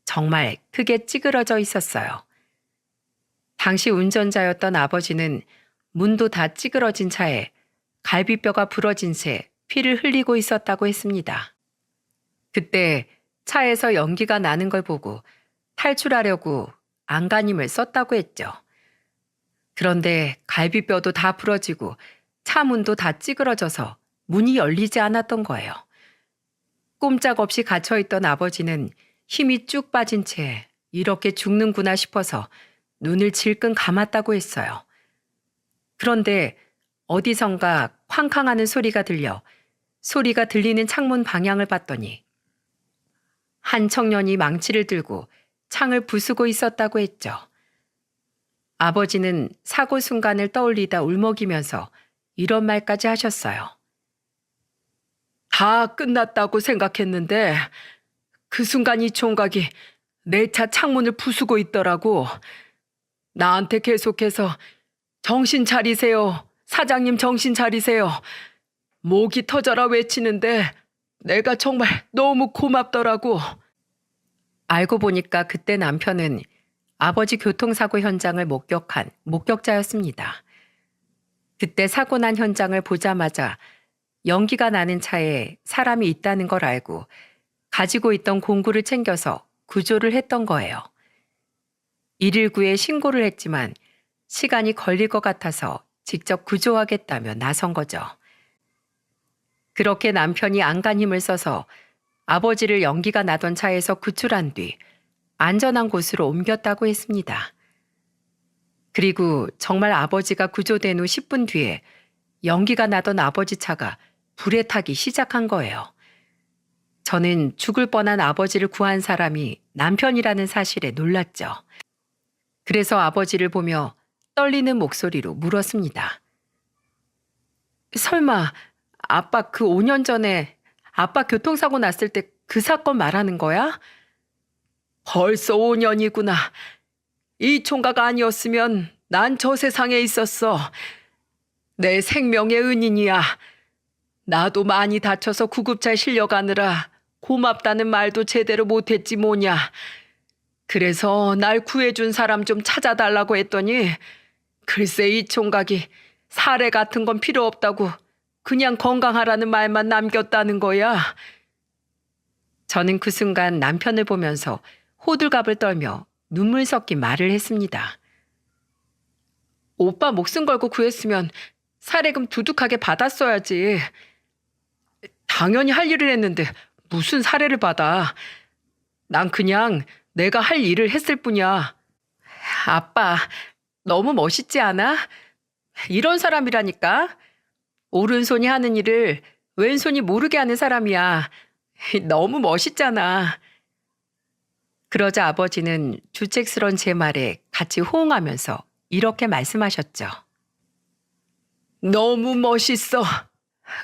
정말 크게 찌그러져 있었어요. 당시 운전자였던 아버지는 문도 다 찌그러진 차에 갈비뼈가 부러진 채 피를 흘리고 있었다고 했습니다. 그때 차에서 연기가 나는 걸 보고 탈출하려고 안간힘을 썼다고 했죠. 그런데 갈비뼈도 다 부러지고 차 문도 다 찌그러져서 문이 열리지 않았던 거예요. 꼼짝없이 갇혀있던 아버지는 힘이 쭉 빠진 채 이렇게 죽는구나 싶어서 눈을 질끈 감았다고 했어요. 그런데 어디선가 쾅쾅하는 소리가 들려 소리가 들리는 창문 방향을 봤더니 한 청년이 망치를 들고 창을 부수고 있었다고 했죠. 아버지는 사고 순간을 떠올리다 울먹이면서 이런 말까지 하셨어요. 다 끝났다고 생각했는데 그 순간 이 총각이 내 차 창문을 부수고 있더라고. 나한테 계속해서 정신 차리세요. 사장님 정신 차리세요. 목이 터져라 외치는데 내가 정말 너무 고맙더라고. 알고 보니까 그때 남편은 아버지 교통사고 현장을 목격한 목격자였습니다. 그때 사고 난 현장을 보자마자 연기가 나는 차에 사람이 있다는 걸 알고 가지고 있던 공구를 챙겨서 구조를 했던 거예요. 119에 신고를 했지만 시간이 걸릴 것 같아서 직접 구조하겠다며 나선 거죠. 그렇게 남편이 안간 힘을 써서 아버지를 연기가 나던 차에서 구출한 뒤 안전한 곳으로 옮겼다고 했습니다. 그리고 정말 아버지가 구조된 후 10분 뒤에 연기가 나던 아버지 차가 불에 타기 시작한 거예요. 저는 죽을 뻔한 아버지를 구한 사람이 남편이라는 사실에 놀랐죠. 그래서 아버지를 보며 떨리는 목소리로 물었습니다. 설마 아빠 그 5년 전에 아빠 교통사고 났을 때 그 사건 말하는 거야? 벌써 5년이구나. 이 총각 아니었으면 난 저 세상에 있었어. 내 생명의 은인이야. 나도 많이 다쳐서 구급차에 실려가느라 고맙다는 말도 제대로 못했지 뭐냐. 그래서 날 구해준 사람 좀 찾아달라고 했더니 글쎄 이 총각이 사례 같은 건 필요 없다고 그냥 건강하라는 말만 남겼다는 거야. 저는 그 순간 남편을 보면서 호들갑을 떨며 눈물 섞인 말을 했습니다. 오빠 목숨 걸고 구했으면 사례금 두둑하게 받았어야지. 당연히 할 일을 했는데 무슨 사례를 받아. 난 그냥 내가 할 일을 했을 뿐이야. 아빠, 너무 멋있지 않아? 이런 사람이라니까. 오른손이 하는 일을 왼손이 모르게 하는 사람이야. 너무 멋있잖아. 그러자 아버지는 주책스런 제 말에 같이 호응하면서 이렇게 말씀하셨죠. 너무 멋있어.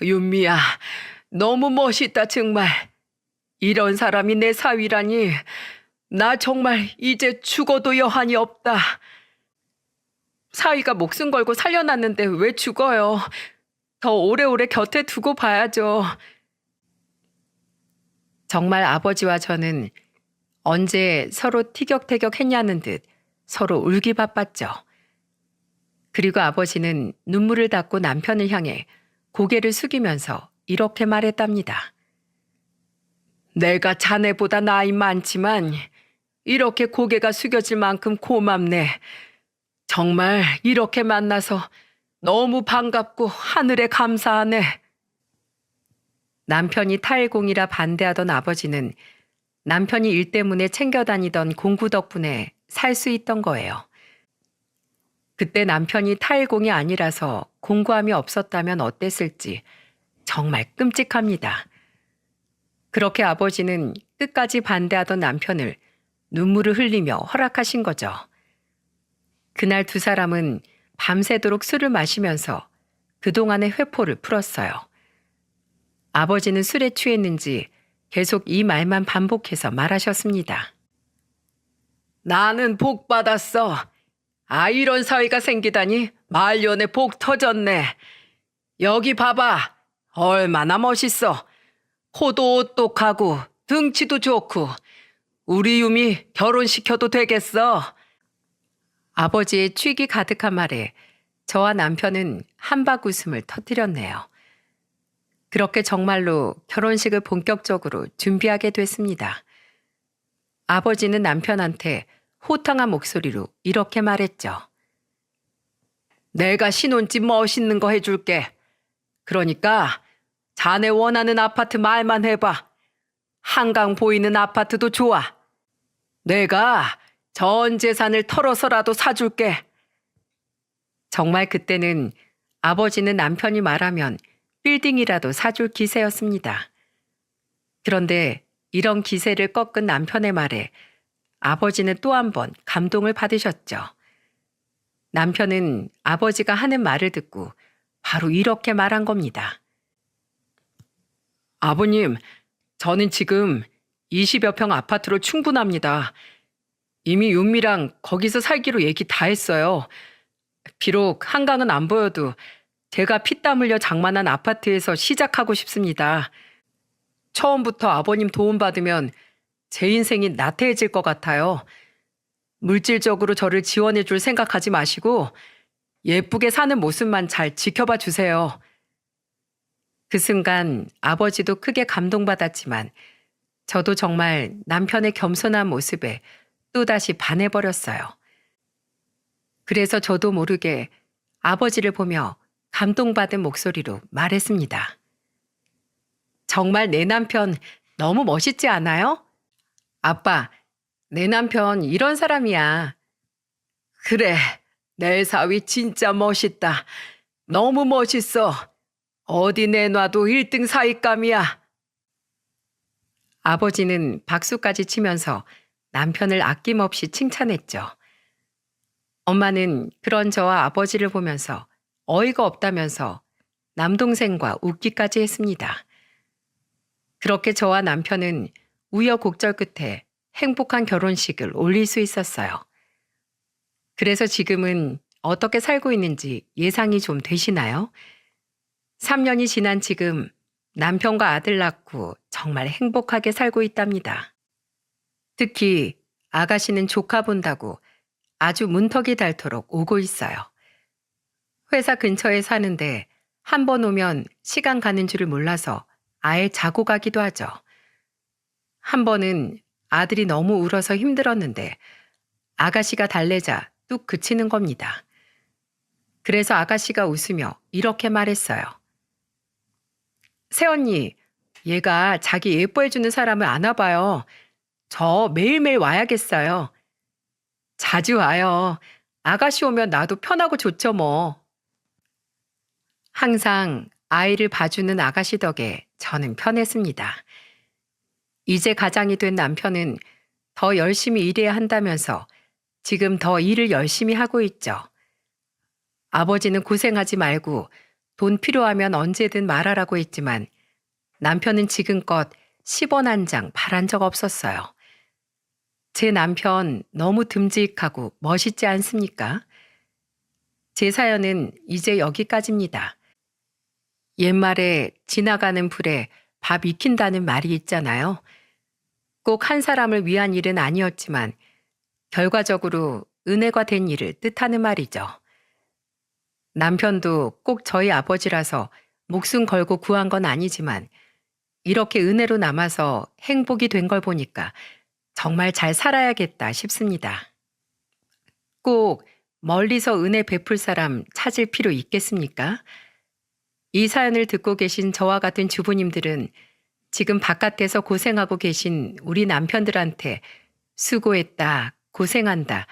윤미야, 너무 멋있다 정말. 이런 사람이 내 사위라니. 나 정말 이제 죽어도 여한이 없다. 사위가 목숨 걸고 살려놨는데 왜 죽어요? 더 오래오래 곁에 두고 봐야죠. 정말 아버지와 저는 언제 서로 티격태격 했냐는 듯 서로 울기 바빴죠. 그리고 아버지는 눈물을 닦고 남편을 향해 고개를 숙이면서 이렇게 말했답니다. 내가 자네보다 나이 많지만 이렇게 고개가 숙여질 만큼 고맙네. 정말 이렇게 만나서 너무 반갑고 하늘에 감사하네. 남편이 타일공이라 반대하던 아버지는 남편이 일 때문에 챙겨 다니던 공구 덕분에 살 수 있던 거예요. 그때 남편이 타일공이 아니라서 공구함이 없었다면 어땠을지 정말 끔찍합니다. 그렇게 아버지는 끝까지 반대하던 남편을 눈물을 흘리며 허락하신 거죠. 그날 두 사람은 밤새도록 술을 마시면서 그동안의 회포를 풀었어요. 아버지는 술에 취했는지 계속 이 말만 반복해서 말하셨습니다. 나는 복 받았어. 이런 사위가 생기다니 말년에 복 터졌네. 여기 봐봐. 얼마나 멋있어. 코도 오똑하고 등치도 좋고 우리 유미 결혼시켜도 되겠어. 아버지의 취기 가득한 말에 저와 남편은 한박 웃음을 터뜨렸네요. 그렇게 정말로 결혼식을 본격적으로 준비하게 됐습니다. 아버지는 남편한테 호탕한 목소리로 이렇게 말했죠. 내가 신혼집 멋있는 거 해줄게. 그러니까 자네 원하는 아파트 말만 해봐. 한강 보이는 아파트도 좋아. 내가 전 재산을 털어서라도 사줄게. 정말 그때는 아버지는 남편이 말하면 빌딩이라도 사줄 기세였습니다. 그런데 이런 기세를 꺾은 남편의 말에 아버지는 또 한 번 감동을 받으셨죠. 남편은 아버지가 하는 말을 듣고 바로 이렇게 말한 겁니다. 아버님, 저는 지금 20여 평 아파트로 충분합니다. 이미 윤미랑 거기서 살기로 얘기 다 했어요. 비록 한강은 안 보여도 제가 피땀 흘려 장만한 아파트에서 시작하고 싶습니다. 처음부터 아버님 도움받으면 제 인생이 나태해질 것 같아요. 물질적으로 저를 지원해 줄 생각하지 마시고 예쁘게 사는 모습만 잘 지켜봐 주세요. 그 순간 아버지도 크게 감동받았지만 저도 정말 남편의 겸손한 모습에 또다시 반해버렸어요. 그래서 저도 모르게 아버지를 보며 감동받은 목소리로 말했습니다. 정말 내 남편 너무 멋있지 않아요? 아빠, 내 남편 이런 사람이야. 그래, 내 사위 진짜 멋있다. 너무 멋있어. 어디 내놔도 1등 사위감이야. 아버지는 박수까지 치면서 남편을 아낌없이 칭찬했죠. 엄마는 그런 저와 아버지를 보면서 어이가 없다면서 남동생과 웃기까지 했습니다. 그렇게 저와 남편은 우여곡절 끝에 행복한 결혼식을 올릴 수 있었어요. 그래서 지금은 어떻게 살고 있는지 예상이 좀 되시나요? 3년이 지난 지금 남편과 아들 낳고 정말 행복하게 살고 있답니다. 특히 아가씨는 조카 본다고 아주 문턱이 닳도록 오고 있어요. 회사 근처에 사는데 한 번 오면 시간 가는 줄을 몰라서 아예 자고 가기도 하죠. 한 번은 아들이 너무 울어서 힘들었는데 아가씨가 달래자 뚝 그치는 겁니다. 그래서 아가씨가 웃으며 이렇게 말했어요. 새언니, 얘가 자기 예뻐해주는 사람을 아나 봐요. 저 매일매일 와야겠어요. 자주 와요. 아가씨 오면 나도 편하고 좋죠 뭐. 항상 아이를 봐주는 아가씨 덕에 저는 편했습니다. 이제 가장이 된 남편은 더 열심히 일해야 한다면서 지금 더 일을 열심히 하고 있죠. 아버지는 고생하지 말고 돈 필요하면 언제든 말하라고 했지만 남편은 지금껏 10원 한 장 바란 적 없었어요. 제 남편 너무 듬직하고 멋있지 않습니까? 제 사연은 이제 여기까지입니다. 옛말에 지나가는 불에 밥 익힌다는 말이 있잖아요. 꼭 한 사람을 위한 일은 아니었지만 결과적으로 은혜가 된 일을 뜻하는 말이죠. 남편도 꼭 저희 아버지라서 목숨 걸고 구한 건 아니지만 이렇게 은혜로 남아서 행복이 된 걸 보니까 정말 잘 살아야겠다 싶습니다. 꼭 멀리서 은혜 베풀 사람 찾을 필요 있겠습니까? 이 사연을 듣고 계신 저와 같은 주부님들은 지금 바깥에서 고생하고 계신 우리 남편들한테 수고했다, 고생한다,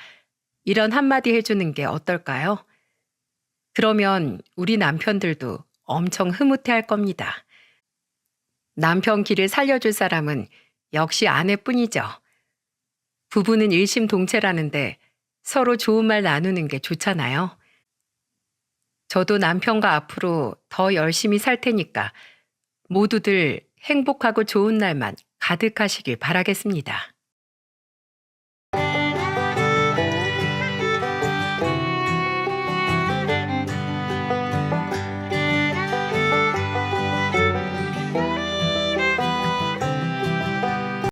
이런 한마디 해주는 게 어떨까요? 그러면 우리 남편들도 엄청 흐뭇해 할 겁니다. 남편 길을 살려줄 사람은 역시 아내뿐이죠. 부부는 일심동체라는데 서로 좋은 말 나누는 게 좋잖아요. 저도 남편과 앞으로 더 열심히 살 테니까 모두들 행복하고 좋은 날만 가득하시길 바라겠습니다.